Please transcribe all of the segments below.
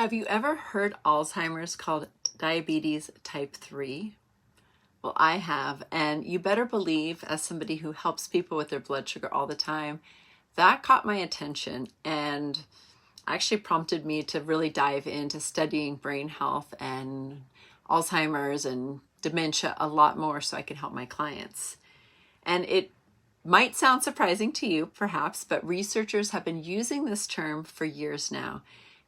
Have you ever heard Alzheimer's called diabetes type 3? Well, I have, and you better believe, as somebody who helps people with their blood sugar all the time, that caught my attention and actually prompted me to really dive into studying brain health and Alzheimer's and dementia a lot more so I can help my clients. And it might sound surprising to you, perhaps, but researchers have been using this term for years now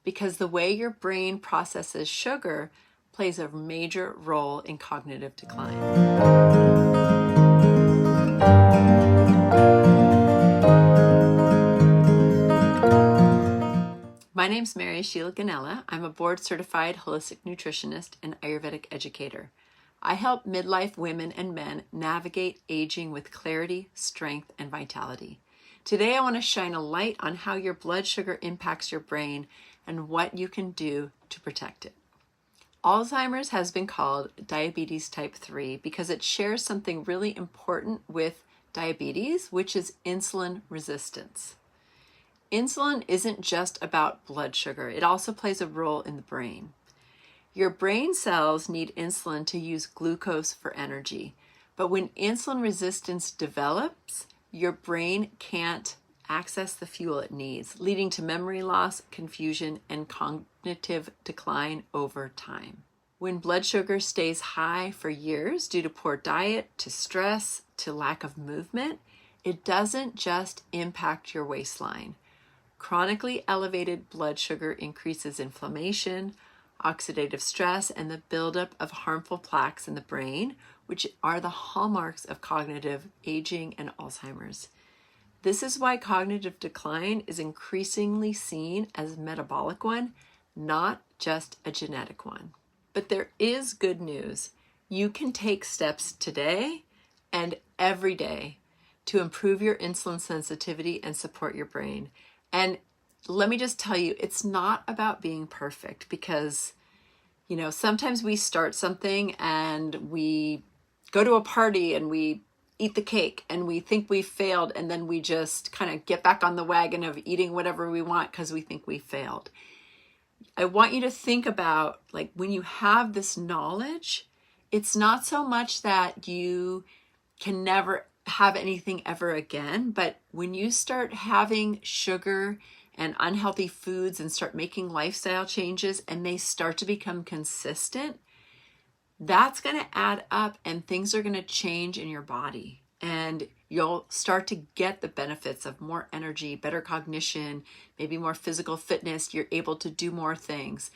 because the way your brain processes sugar plays a major role in cognitive decline. My name's Mary Sheila Gonnella. I'm a board-certified holistic nutritionist and Ayurvedic educator. I help midlife women and men navigate aging with clarity, strength, and vitality. Today, I want to shine a light on how your blood sugar impacts your brain and what you can do to protect it. Alzheimer's has been called diabetes type 3 because it shares something really important with diabetes, which is insulin resistance. Insulin isn't just about blood sugar. It also plays a role in the brain. Your brain cells need insulin to use glucose for energy, but when insulin resistance develops, your brain can't access the fuel it needs, leading to memory loss, confusion, and cognitive decline over time. When blood sugar stays high for years due to poor diet, to stress, to lack of movement, it doesn't just impact your waistline. Chronically elevated blood sugar increases inflammation, oxidative stress, and the buildup of harmful plaques in the brain, which are the hallmarks of cognitive aging and Alzheimer's. This is why cognitive decline is increasingly seen as a metabolic one, not just a genetic one. But there is good news. You can take steps today and every day to improve your insulin sensitivity and support your brain. And let me just tell you, it's not about being perfect because, sometimes we start something and we go to a party and we eat the cake and we think we failed, and then we just kind of get back on the wagon of eating whatever we want because we think we failed. I want you to think about, when you have this knowledge, it's not so much that you can never have anything ever again, but when you start having sugar and unhealthy foods and start making lifestyle changes and they start to become consistent, that's going to add up and things are going to change in your body. And you'll start to get the benefits of more energy, better cognition, maybe more physical fitness. You're able to do more things.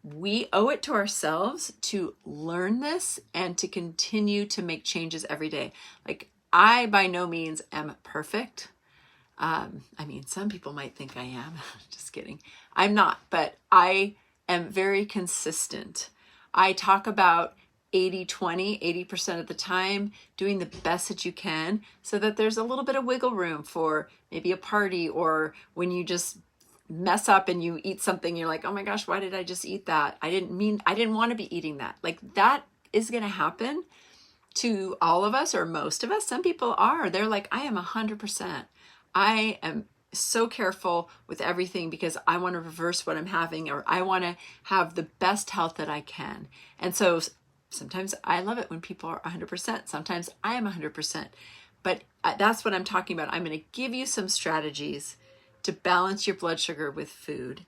We owe it to ourselves to learn this and to continue to make changes every day. I by no means am perfect. Some people might think I am. Just kidding. I'm not, but I am very consistent. I talk about 80-20, 80% of the time, doing the best that you can so that there's a little bit of wiggle room for maybe a party, or when you just mess up and you eat something, you're like, oh my gosh, why did I just eat that? I didn't want to be eating that. That is going to happen to all of us, or most of us. Some people are. They're like, I am 100%. I am so careful with everything because I want to reverse what I'm having, or I want to have the best health that I can. And so sometimes I love it when people are 100%. Sometimes I am 100%. But that's what I'm talking about. I'm going to give you some strategies to balance your blood sugar with food.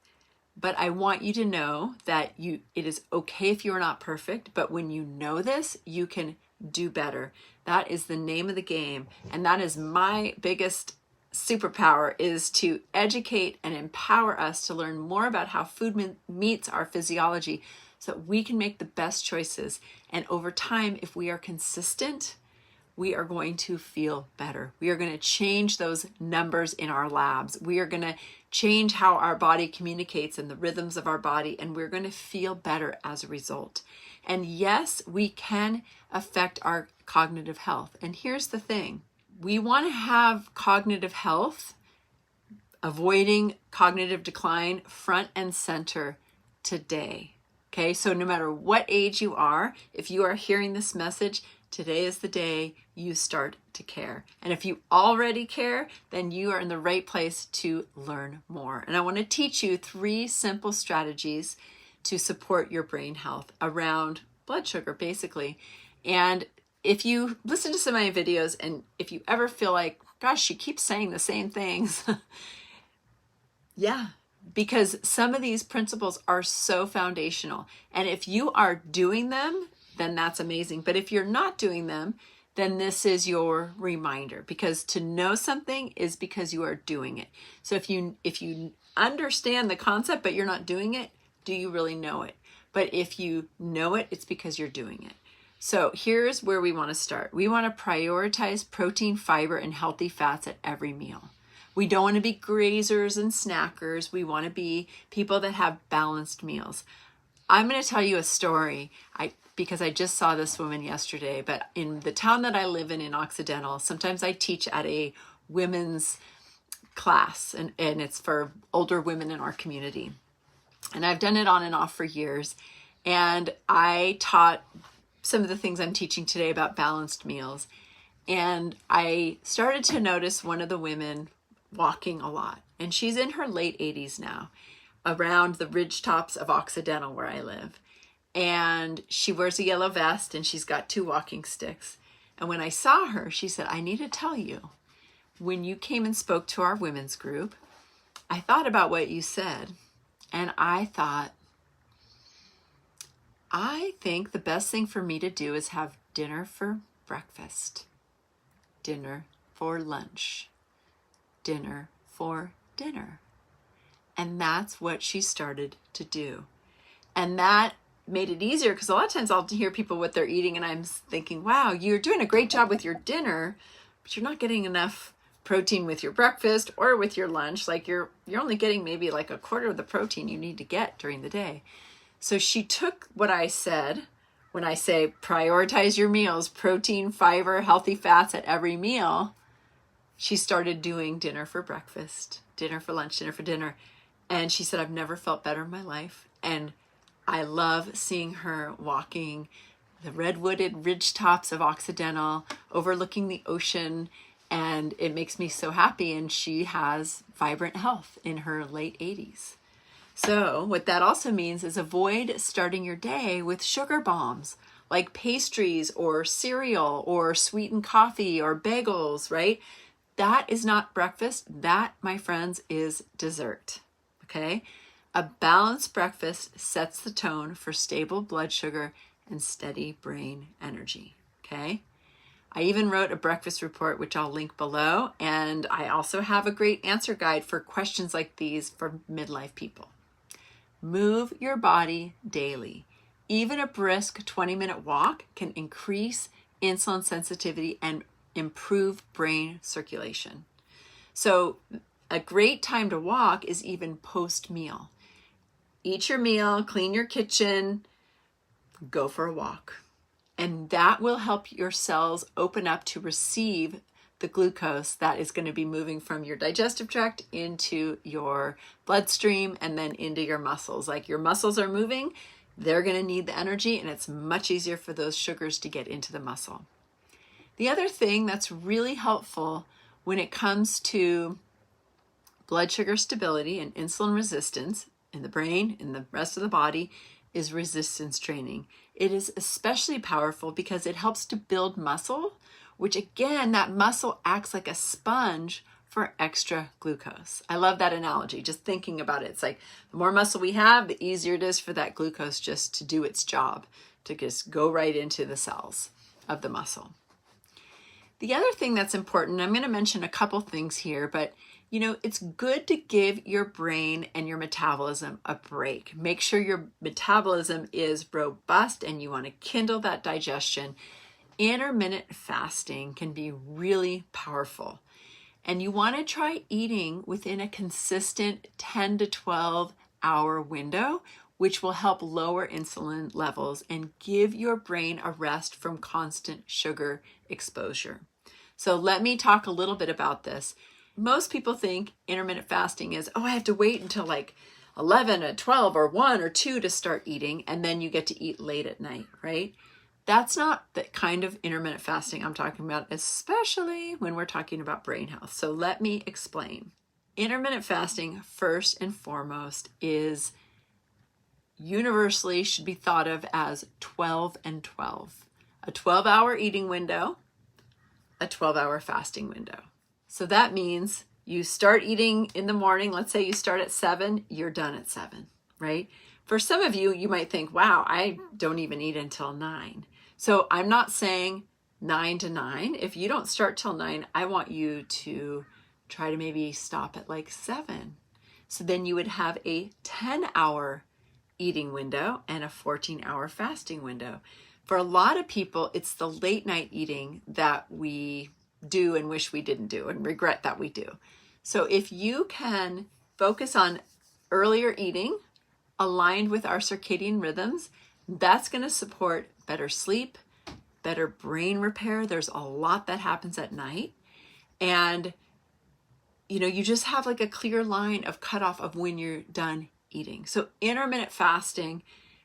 But I want you to know that it is okay if you're not perfect, but when you know this, you can do better. That is the name of the game. And that is my biggest superpower, is to educate and empower us to learn more about how food meets our physiology so that we can make the best choices. And over time, if we are consistent, we are going to feel better. We are going to change those numbers in our labs. We are going to change how our body communicates and the rhythms of our body, and we're going to feel better as a result. And yes, we can affect our cognitive health. And here's the thing. We want to have cognitive health, avoiding cognitive decline, front and center today. Okay, so no matter what age you are, if you are hearing this message, Today is the day you start to care. And if you already care, then you are in the right place to learn more. And I want to teach you 3 simple strategies to support your brain health around blood sugar, basically. And if you listen to some of my videos and if you ever feel like, gosh, she keeps saying the same things, yeah, because some of these principles are so foundational. And if you are doing them, then that's amazing. But if you're not doing them, then this is your reminder, because to know something is because you are doing it. So if you understand the concept, but you're not doing it, do you really know it? But if you know it, it's because you're doing it. So here's where we want to start. We want to prioritize protein, fiber, and healthy fats at every meal. We don't want to be grazers and snackers. We want to be people that have balanced meals. I'm going to tell you a story because I just saw this woman yesterday, but in the town that I live in Occidental, sometimes I teach at a women's class, and it's for older women in our community. And I've done it on and off for years. And I taught some of the things I'm teaching today about balanced meals. And I started to notice one of the women walking a lot. And she's in her late 80s now, around the ridge tops of Occidental where I live. And she wears a yellow vest and she's got 2 walking sticks. And when I saw her, she said, I need to tell you, when you came and spoke to our women's group, I thought about what you said. And I thought, I think the best thing for me to do is have dinner for breakfast, dinner for lunch, dinner for dinner. And that's what she started to do. And that made it easier, because a lot of times I'll hear people what they're eating and I'm thinking, wow, you're doing a great job with your dinner, but you're not getting enough protein with your breakfast or with your lunch. Like you're only getting maybe like a quarter of the protein you need to get during the day. So she took what I said when I say prioritize your meals, protein, fiber, healthy fats at every meal. She started doing dinner for breakfast, dinner for lunch, dinner for dinner. And she said, I've never felt better in my life. And I love seeing her walking the redwooded ridge tops of Occidental, overlooking the ocean, and it makes me so happy. And she has vibrant health in her late 80s. So what that also means is avoid starting your day with sugar bombs like pastries or cereal or sweetened coffee or bagels, right? That is not breakfast. That, my friends, is dessert, okay? A balanced breakfast sets the tone for stable blood sugar and steady brain energy, okay? I even wrote a breakfast report, which I'll link below, and I also have a great answer guide for questions like these for midlife people. Move your body daily. Even a brisk 20-minute walk can increase insulin sensitivity and improve brain circulation. So a great time to walk is even post-meal. Eat your meal, clean your kitchen, go for a walk. And that will help your cells open up to receive the glucose that is going to be moving from your digestive tract into your bloodstream and then into your muscles. Like your muscles are moving, they're going to need the energy, and it's much easier for those sugars to get into the muscle. The other thing that's really helpful when it comes to blood sugar stability and insulin resistance in the brain, in the rest of the body, is resistance training. It is especially powerful because it helps to build muscle, which again, that muscle acts like a sponge for extra glucose. I love that analogy, just thinking about it. It's like the more muscle we have, the easier it is for that glucose just to do its job, to just go right into the cells of the muscle. The other thing that's important, I'm going to mention a couple things here, but it's good to give your brain and your metabolism a break. Make sure your metabolism is robust and you want to kindle that digestion. Intermittent fasting can be really powerful. And you want to try eating within a consistent 10 to 12 hour window, which will help lower insulin levels and give your brain a rest from constant sugar exposure. So let me talk a little bit about this. Most people think intermittent fasting is, I have to wait until like 11 or 12 or 1 or 2 to start eating, and then you get to eat late at night, right? That's not the kind of intermittent fasting I'm talking about, especially when we're talking about brain health. So let me explain. Intermittent fasting, first and foremost, is universally should be thought of as 12 and 12. A 12-hour eating window, a 12-hour fasting window. So that means you start eating in the morning. Let's say you start at 7, you're done at 7, right? For some of you, you might think, wow, I don't even eat until 9. So I'm not saying 9 to 9. If you don't start till 9, I want you to try to maybe stop at like 7. So then you would have a 10-hour eating window and a 14-hour fasting window. For a lot of people, it's the late night eating that we do and wish we didn't do and regret that we do. So if you can focus on earlier eating aligned with our circadian rhythms, that's going to support better sleep, better brain repair. There's a lot that happens at night. And, you just have like a clear line of cutoff of when you're done eating. So intermittent fasting,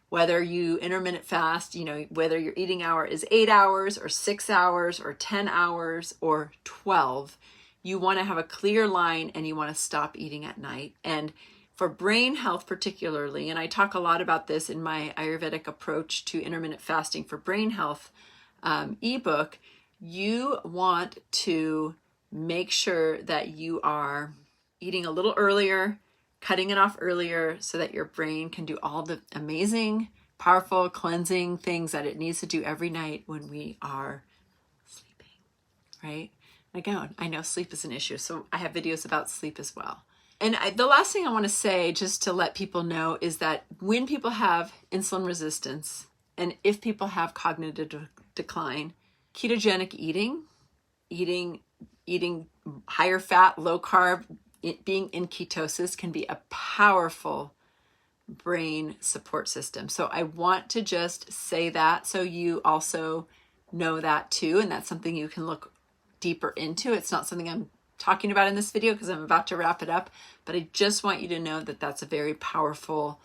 whether you intermittent fast, whether your eating hour is 8 hours or 6 hours or 10 hours or 12, you want to have a clear line and you want to stop eating at night. And for brain health particularly, and I talk a lot about this in my Ayurvedic approach to intermittent fasting for brain health ebook, you want to make sure that you are eating a little earlier, cutting it off earlier so that your brain can do all the amazing, powerful, cleansing things that it needs to do every night when we are sleeping, right? Again, I know sleep is an issue, so I have videos about sleep as well. And the last thing I want to say, just to let people know, is that when people have insulin resistance and if people have cognitive decline, ketogenic eating higher fat, low carb, being in ketosis can be a powerful brain support system. So I want to just say that so you also know that too, and that's something you can look deeper into. It's not something I'm talking about in this video because I'm about to wrap it up, but I just want you to know that that's a very powerful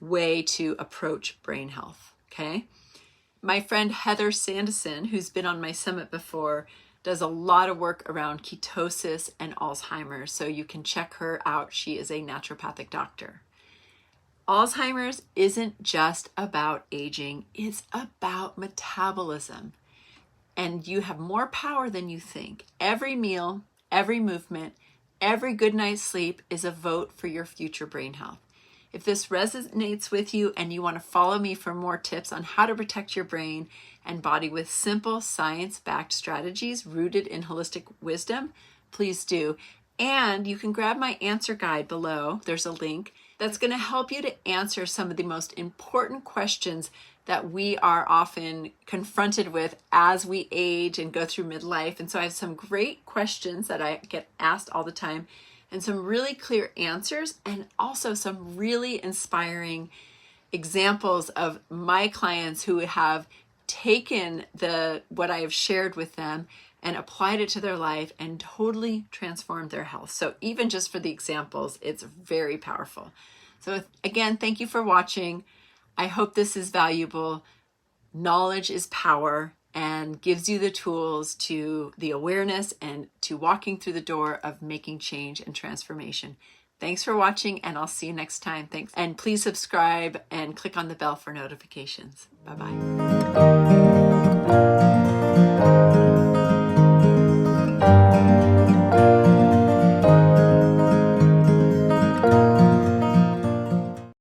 way to approach brain health, okay? My friend Heather Sandison, who's been on my summit before, does a lot of work around ketosis and Alzheimer's, so you can check her out. She is a naturopathic doctor. Alzheimer's isn't just about aging, it's about metabolism. And you have more power than you think. Every meal, every movement, every good night's sleep is a vote for your future brain health. If this resonates with you and you want to follow me for more tips on how to protect your brain and body with simple science-backed strategies rooted in holistic wisdom, please do. And you can grab my answer guide below. There's a link that's going to help you to answer some of the most important questions that we are often confronted with as we age and go through midlife. And so I have some great questions that I get asked all the time and some really clear answers, and also some really inspiring examples of my clients who have taken what I have shared with them and applied it to their life and totally transformed their health. So even just for the examples, it's very powerful. So again, thank you for watching. I hope this is valuable. Knowledge is power and gives you the tools to the awareness and to walking through the door of making change and transformation. Thanks for watching, and I'll see you next time. Thanks. And please subscribe and click on the bell for notifications. Bye-bye.